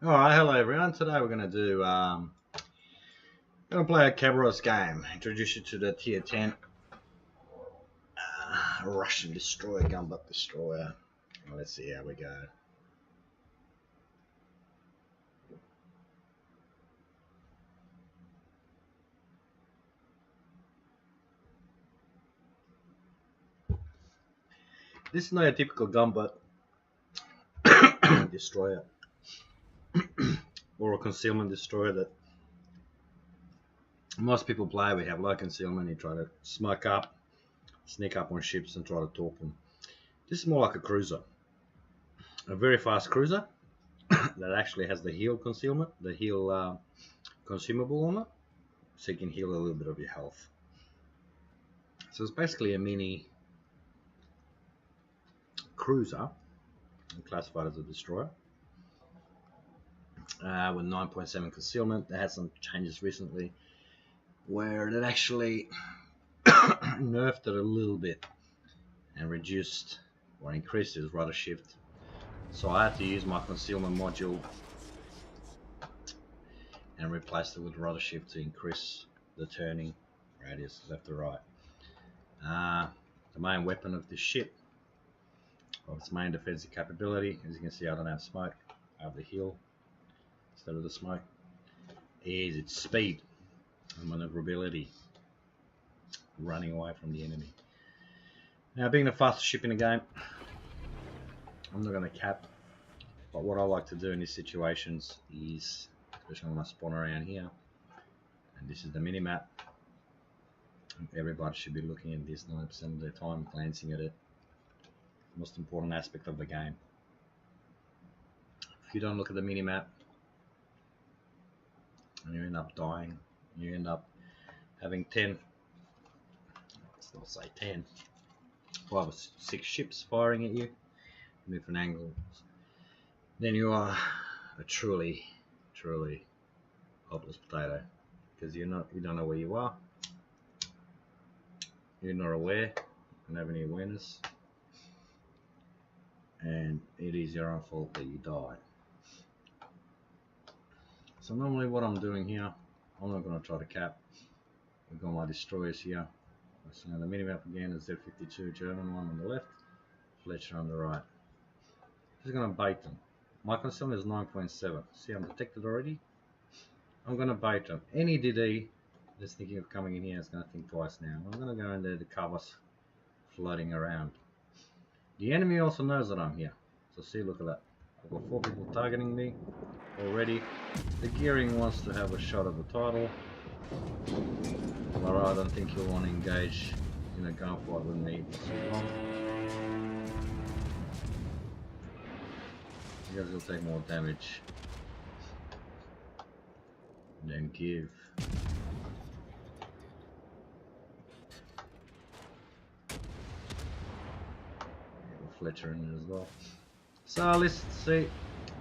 Alright, hello everyone. Today we're gonna play a Khabarovsk game. Introduce you to the tier 10 Russian destroyer, gunboat destroyer. Let's see how we go. This is not a typical gunboat destroyer or a concealment destroyer that most people play. We have low concealment. You try to smoke up, sneak up on ships and try to torp them. This is more like a cruiser, a very fast cruiser that actually has the heal concealment, the heal consumable on it, so you can heal a little bit of your health. So it's basically a mini cruiser, classified as a destroyer, with 9.7 concealment. They had some changes recently where it actually nerfed it a little bit and reduced or increased its rudder shift. So I had to use my concealment module and replaced it with rudder shift to increase the turning radius left to right. The main weapon of this ship, of its main defensive capability, as you can see, I don't have smoke, I have the heal instead of the smoke, is its speed and maneuverability, running away from the enemy. Now, being the fastest ship in the game, I'm not going to cap, but what I like to do in these situations is, especially when I spawn around here, and this is the mini-map, everybody should be looking at this 90% of their time, glancing at it. Most important aspect of the game. If you don't look at the mini-map and you end up dying, you end up having 10, let's not say 10, 5 or 6 ships firing at you from different angles, then you are a truly hopeless potato, because you don't know where you are, you're not aware, you don't have any awareness, and it is your own fault that you die. So normally what I'm doing here, I'm not going to try to cap. We've got my destroyers here. So on the minimap again, is Z52 German one on the left, Fletcher on the right. Just going to bait them. My concealment is 9.7. See, I'm detected already. I'm going to bait them. Any DD that's thinking of coming in here is going to think twice now. I'm going to go in there to cover floating around. The enemy also knows that I'm here. So see, look at that. I've got 4 people targeting me already. The gearing wants to have a shot at the title, but I don't think he'll want to engage in a gunfight with me for so long, because he'll take more damage than give. Fletcher in it as well. So let's see.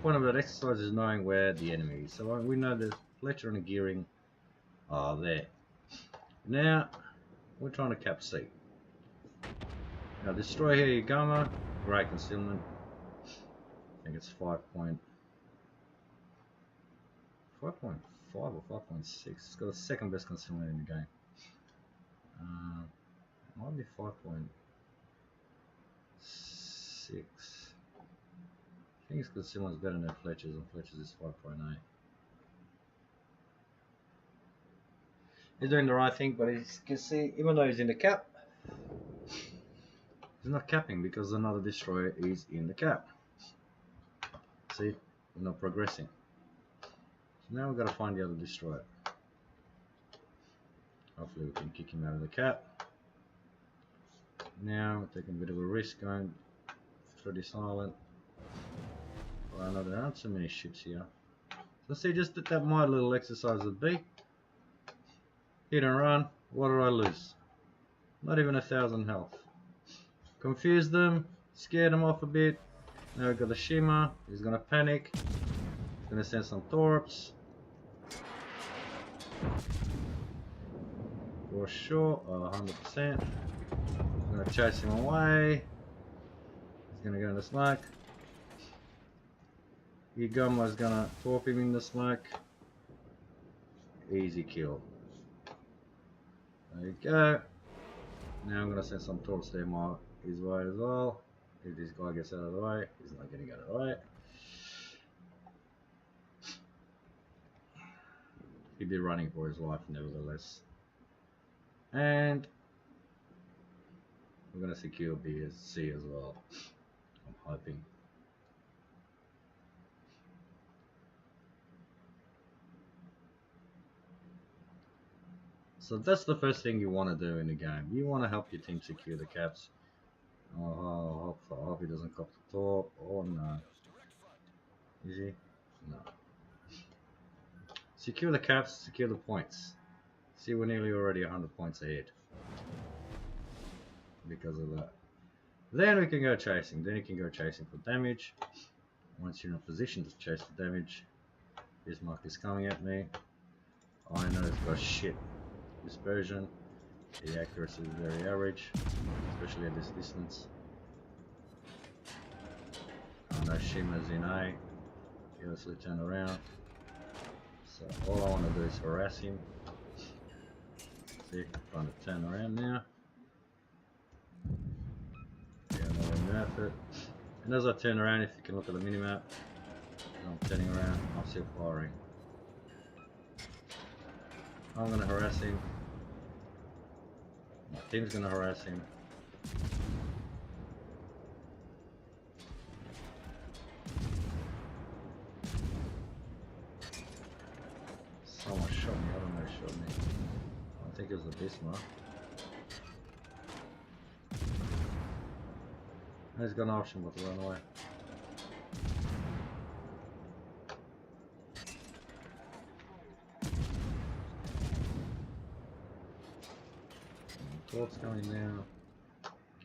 Point of that exercise is knowing where the enemy is. So we know the Fletcher and the gearing are there. Now we're trying to cap C. Now destroy here your gamma, great concealment. I think it's 5.5 or 5.6. It's got the second best concealment in the game. Might be 5.6. I think his concealment is better than Fletcher's, and Fletcher's is 5.8. He's doing the right thing, but as you can see, even though he's in the cap, he's not capping because another destroyer is in the cap. See, we're not progressing. So now we've got to find the other destroyer. Hopefully we can kick him out of the cap. Now we're taking a bit of a risk going through this island. I know there aren't so many ships here. So see, just that my little exercise would be. Hit and run. What did I lose? Not even 1,000 health. Confused them, scared them off a bit. Now we've got the shimmer. He's gonna panic. He's gonna send some torps. For sure, 100%. I'm gonna chase him away. He's gonna go in the smoke. Your gunboat's gonna torp him in the smoke. Easy kill. There you go. Now I'm gonna send some torps there his way as well. If this guy gets out of the way, he's not getting out of the way. He'd be running for his life nevertheless. And we're gonna secure B as C as well. I'm hoping. So that's the first thing you want to do in the game. You want to help your team secure the caps. Oh, I hope he doesn't cop the top. Oh no. Is he? No. Secure the caps, secure the points. See, we're nearly already 100 points ahead. Because of that. Then we can go chasing. Then you can go chasing for damage. Once you're in a position to chase the damage. Bismarck is coming at me. I know it's got shit dispersion. The accuracy is very average, especially at this distance. I know Shima's in A. He obviously turn around. So all I want to do is harass him. See, trying to turn around now. Yeah, another method. And as I turn around, if you can look at the minimap, I'm turning around, I'm still firing. I'm going to harass him. My team's going to harass him. Someone shot me, I don't know who shot me. I think it was the Bismarck. He's got an option but to run away. Torps coming now.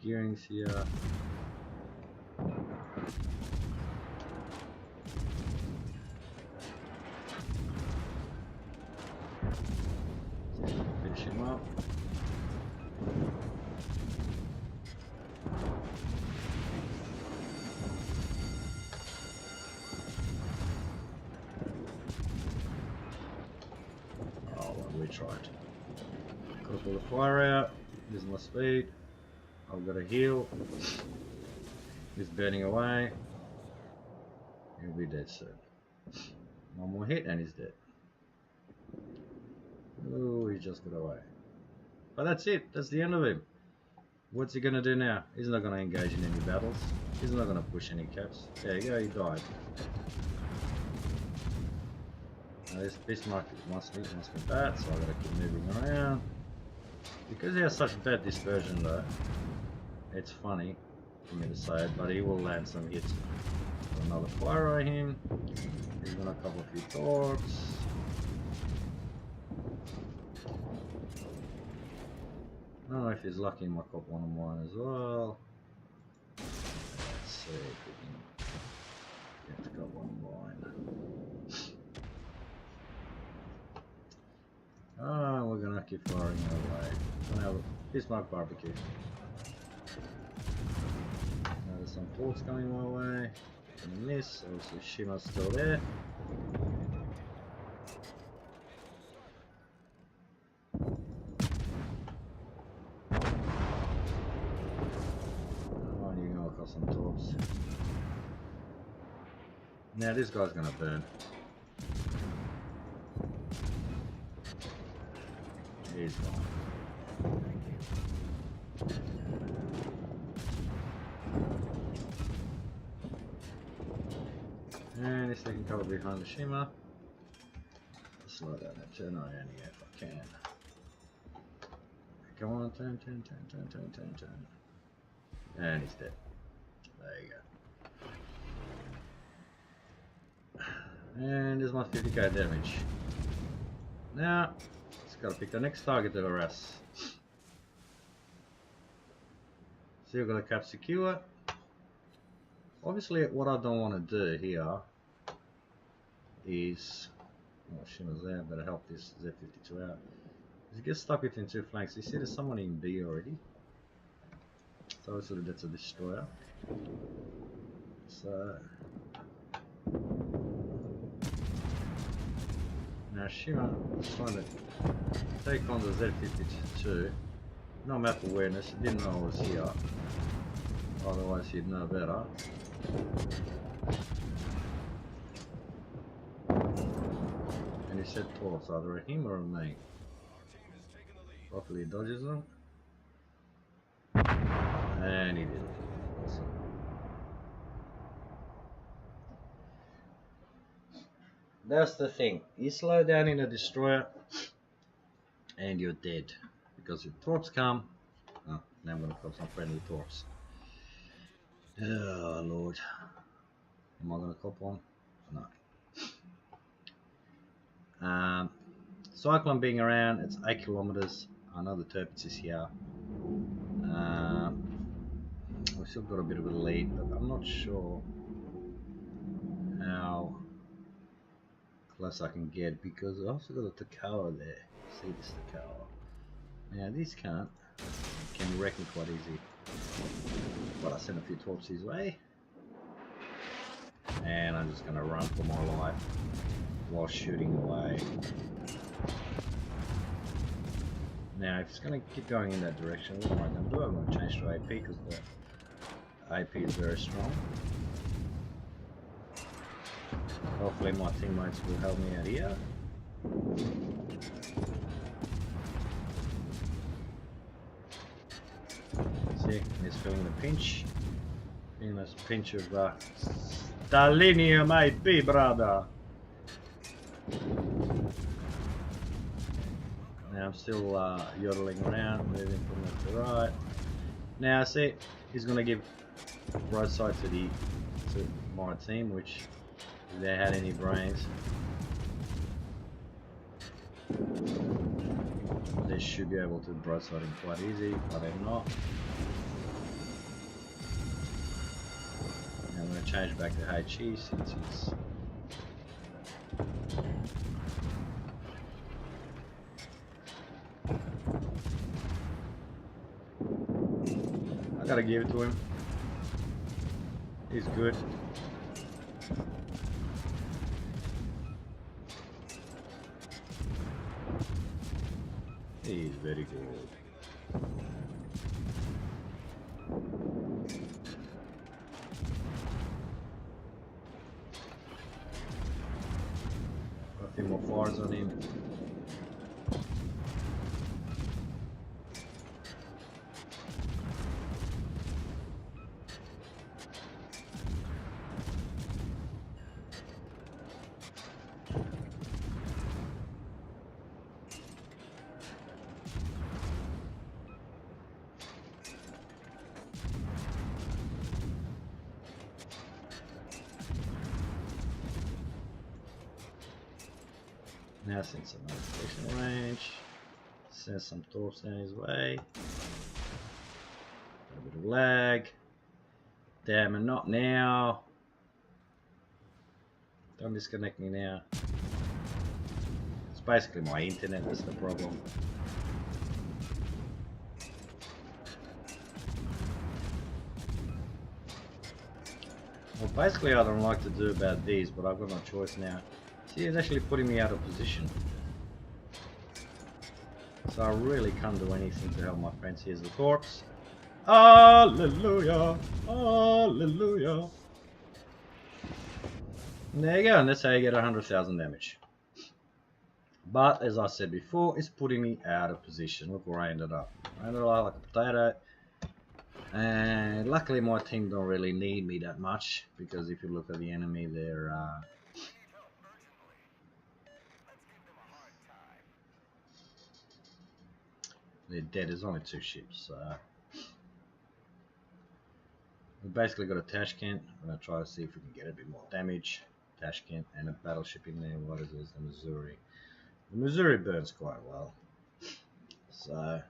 Gearing's here. Finish him up. Oh, well, we tried. Gotta pull the fire out. Here's my speed. I've got a heal. He's burning away. He'll be dead soon. One more hit and he's dead. Oh, he just got away. But that's it. That's the end of him. What's he going to do now? He's not going to engage in any battles. He's not going to push any caps. There you go, he died. Now this Bismarck wants me bad, so I've got to keep moving around. Because he has such bad dispersion though, it's funny for me to say it, but he will land some hits. Another fire on him. He's gonna couple a few torps. I don't know if he's lucky, he might cop one on one as well. Let's see if we can get to cop one line. Oh, we're gonna keep firing away. Gonna have a Bismarck barbecue. Now there's some torps coming my way. Gonna miss. Obviously Shima's still there. Oh, you're gonna cut some torps. Now this guy's gonna burn. He's gone. And he's taking cover behind the Shima. Slow down and turn around here if I can. Come on, turn. And he's dead. There you go. And there's my 50k damage. Now, gotta pick the next target to harass. So you've got a cap secure. Obviously what I don't want to do here is, oh, Shima's there, I've got to help this Z52 out. Is it gets stuck between two flanks. You see there's someone in B already. So obviously that's a destroyer. So Shima was trying to take on the Z52. No map awareness, he didn't know I was here. Otherwise he'd know better. And he said towards either him or me. Hopefully he dodges them. And he did. Awesome. That's the thing. You slow down in a destroyer and you're dead. Because if torps come, oh, now I'm gonna call some friendly torps. Oh Lord. Am I gonna cop one? No. Cyclone being around, it's 8 kilometers. I know the Turpitz is here. We've still got a bit of a lead, but I'm not sure how close I can get because I've also got a Takawa there. See this Takawa. Now this can wreck me quite easy. But I sent a few torps his way. And I'm just gonna run for my life while shooting away. Now if it's gonna keep going in that direction, what am I gonna do? I'm gonna change to AP because the AP is very strong. Hopefully my teammates will help me out here. See, he's feeling the pinch. Feeling this pinch of Stalinium AP, brother. Now I'm still yodeling around, moving from left to right. Now see, he's going to give broadside to my team, which if they had any brains, they should be able to broadside him quite easy, but they're not. Now I'm going to change back to HE since he's I gotta give it to him. He's good. He's very good. A few more fires on him. Now send some notification range, send some torps down his way, a bit of lag, damn and not now, don't disconnect me now. It's basically my internet that's the problem. Well basically I don't like to do about these, but I've got no choice now. See, it's actually putting me out of position. So I really can't do anything to help my friends. Here's the corpse. Hallelujah! Hallelujah! And there you go, and that's how you get 100,000 damage. But as I said before, it's putting me out of position. Look where I ended up. I ended up like a potato. And luckily my team don't really need me that much, because if you look at the enemy, they're dead. There's only 2 ships. We basically got a Tashkent. I'm going to try to see if we can get a bit more damage. Tashkent and a battleship in there. What is this? The Missouri. The Missouri burns quite well. So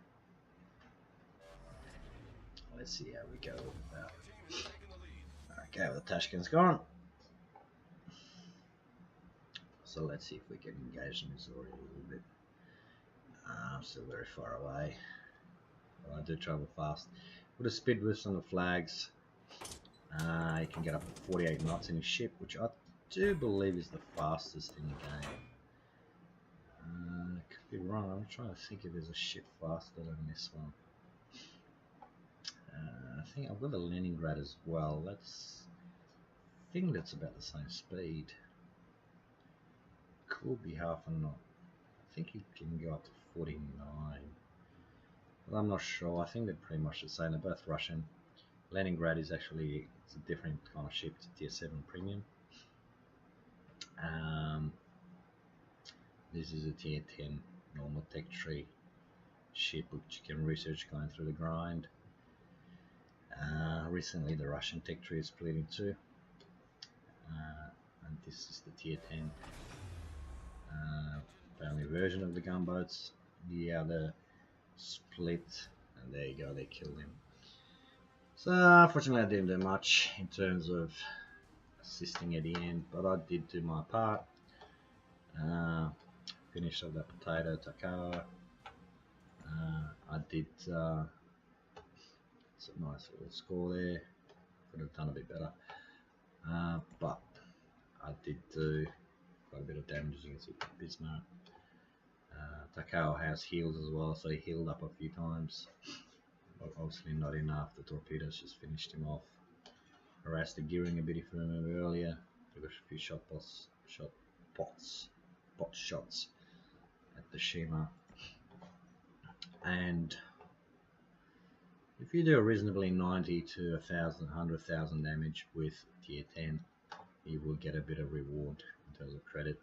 let's see how we go with that. Okay, well, the Tashkent's gone. So let's see if we can engage the Missouri a little bit. I'm still very far away, but I do travel fast. With the speed boost on the flags, you can get up to 48 knots in his ship, which I do believe is the fastest in the game. be wrong. I'm trying to think if there's a ship faster than this one. I think I've got the Leningrad as well. I think that's about the same speed. Could be half a knot. I think it can go up to 49. But I'm not sure. I think they're pretty much the same. They're both Russian. Leningrad is actually it's a different kind of ship. It's a tier 7 premium. This is a tier 10 normal tech tree ship which you can research going through the grind. Recently the Russian tech tree is split in two, and this is the tier 10 family version of the gunboats. The other split, and there you go, they killed him. So unfortunately I didn't do much in terms of assisting at the end, but I did do my part. Finished up that potato Takao. I did it's a nice little score there. Could have done a bit better, but I did do quite a bit of damage, as you can see. Bismarck. Takao has heals as well, so he healed up a few times, but obviously not enough. The torpedoes just finished him off. Harassed the gearing a bit if you remember earlier. Took a few pot shots at the Shima. And if you do a reasonably 90 to 100,000 damage with tier 10, you will get a bit of reward in terms of credit.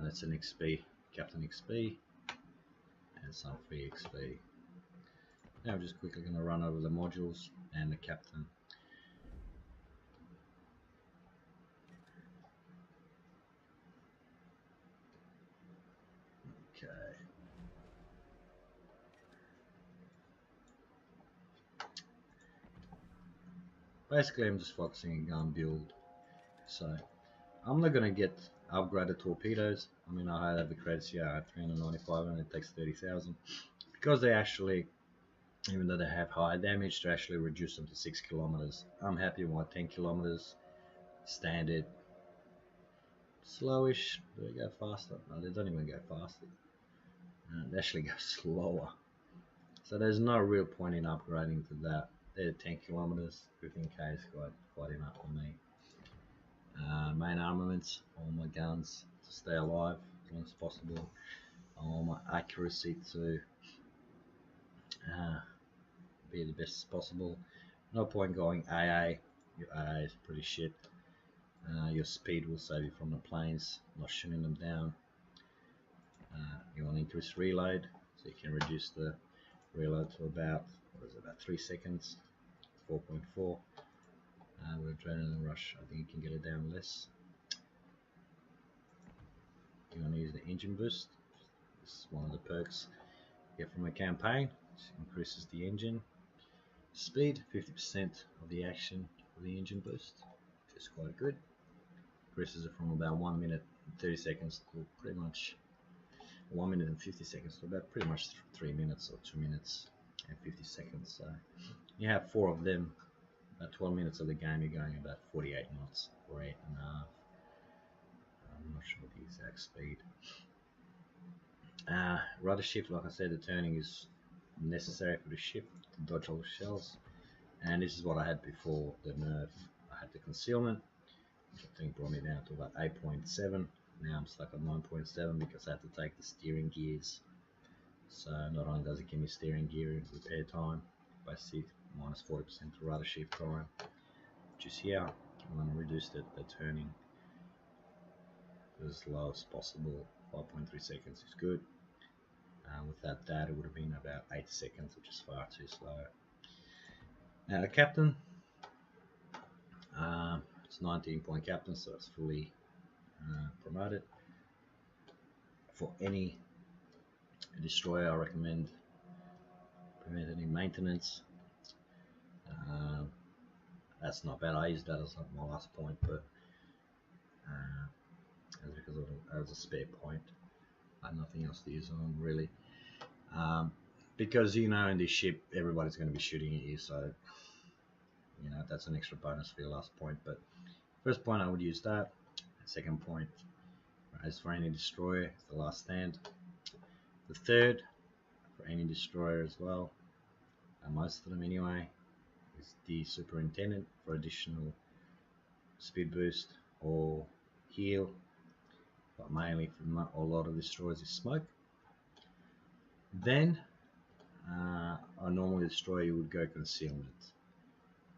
That's an XP, Captain XP, and some free XP. Now I'm just quickly going to run over the modules and the Captain. Okay. Basically I'm just focusing on gun build, so I'm not going to get upgraded torpedoes. I mean, I have the credits here at 395 and it takes 30,000 because they actually, even though they have high damage, to actually reduce them to 6 kilometers. I'm happy with 10 kilometers standard. Slowish. Do they go faster? No, they don't even go faster. They actually go slower. So there's no real point in upgrading to that. They're 10 kilometers, 15k is quite enough for me. Main armaments, all my guns to stay alive as long as possible. All my accuracy to be the best as possible. No point going AA. Your AA is pretty shit. Your speed will save you from the planes, not shooting them down. You want to increase reload, so you can reduce the reload to about 3 seconds, 4.4. With adrenaline rush, I think you can get it down less. You want to use the engine boost. This is one of the perks you get from a campaign. It increases the engine speed, 50% of the action for the engine boost, which is quite good. Increases it from about 1 minute and 30 seconds to pretty much 1 minute and 50 seconds to about pretty much 3 minutes or 2 minutes and 50 seconds. So you have 4 of them. About 12 minutes of the game, you're going about 48 knots, 48.5. I'm not sure the exact speed. Rudder shift, like I said, the turning is necessary for the ship to dodge all the shells. And this is what I had before the nerf. I had the concealment, which I think brought me down to about 8.7. Now I'm stuck at 9.7 because I had to take the steering gears. So not only does it give me steering gear repair time, but I see minus 40% to rudder shift time, which is here. I'm going to reduce the turning to as low as possible. 5.3 seconds is good. Without that, it would have been about 8 seconds, which is far too slow. Now the Captain, it's 19-point Captain, so it's fully promoted. For any destroyer, I recommend preventative maintenance. That's not bad. I used that as my last point, but as because as a spare point, I have nothing else to use on really. Because you know, in this ship, everybody's going to be shooting at you, so you know that's an extra bonus for your last point. But first point, I would use that. Second point, as for any destroyer, it's the last stand. The third, for any destroyer as well, and most of them anyway, is the superintendent for additional speed boost or heal, but mainly for a lot of destroyers is smoke. Then a normal destroyer you would go concealment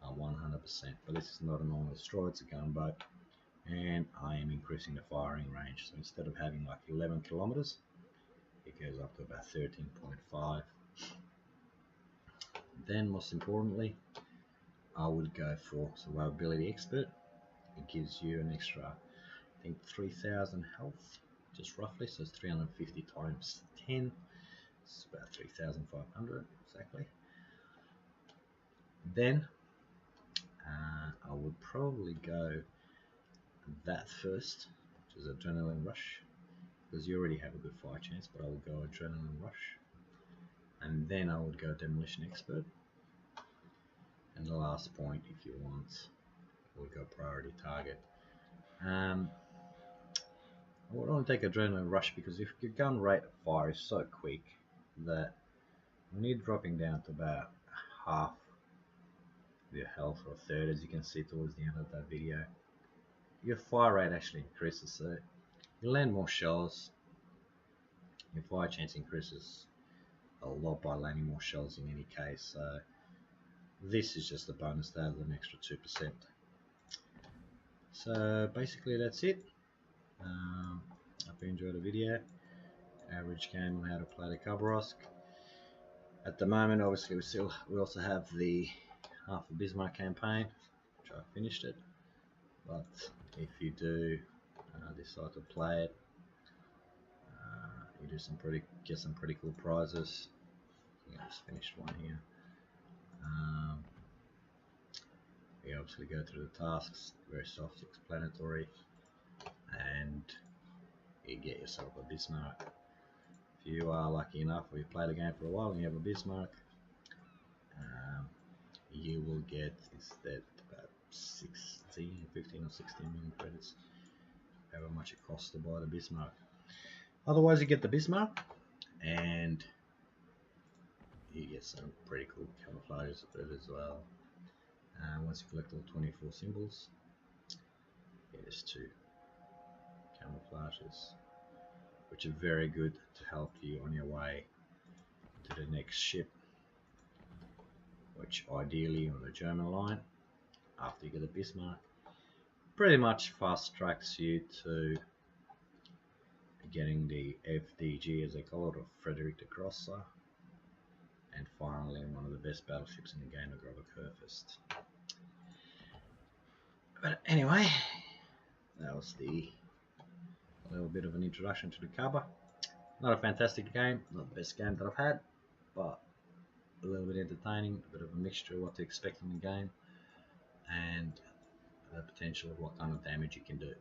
100%, but this is not a normal destroyer, it's a gunboat, and I am increasing the firing range, so instead of having like 11 kilometers, it goes up to about 13.5. Then most importantly, I would go for survivability expert. It gives you an extra, I think, 3,000 health, just roughly, so it's 350 times 10, it's about 3,500 exactly. Then I would probably go that first, which is adrenaline rush, because you already have a good fire chance, but I would go adrenaline rush, and then I would go demolition expert, and the last point, if you want, I would go priority target. I would only take adrenaline rush because if your gun rate of fire is so quick that when you're dropping down to about half your health, or a third, as you can see towards the end of that video, your fire rate actually increases, so you land more shells, your fire chance increases a lot by landing more shells in any case, so this is just a bonus to add an extra 2%. So basically that's it. Hope you enjoyed the video. Average game on how to play the Khabarovsk. At the moment, obviously, we also have the half of Bismarck campaign, which I finished it. But if you do decide to play it, you do get some pretty cool prizes. I think I just finished one here. You obviously go through the tasks, very self-explanatory, and you get yourself a Bismarck. If you are lucky enough, or you play the game for a while and you have a Bismarck, you will get instead about 15 or 16 million credits, however much it costs to buy the Bismarck. Otherwise, you get the Bismarck, and you get some pretty cool camouflages with it as well. Once you collect all 24 symbols, there's 2 camouflages, which are very good to help you on your way to the next ship, which ideally on the German line, after you get the Bismarck, pretty much fast tracks you to getting the FDG, as they call it, or Frederick the Grosser, and finally one of the best battleships in the game, the Grover Kurfürst. But anyway, that was a little bit of an introduction to the Khabar. Not a fantastic game, not the best game that I've had, but a little bit entertaining, a bit of a mixture of what to expect in the game, and the potential of what kind of damage you can do.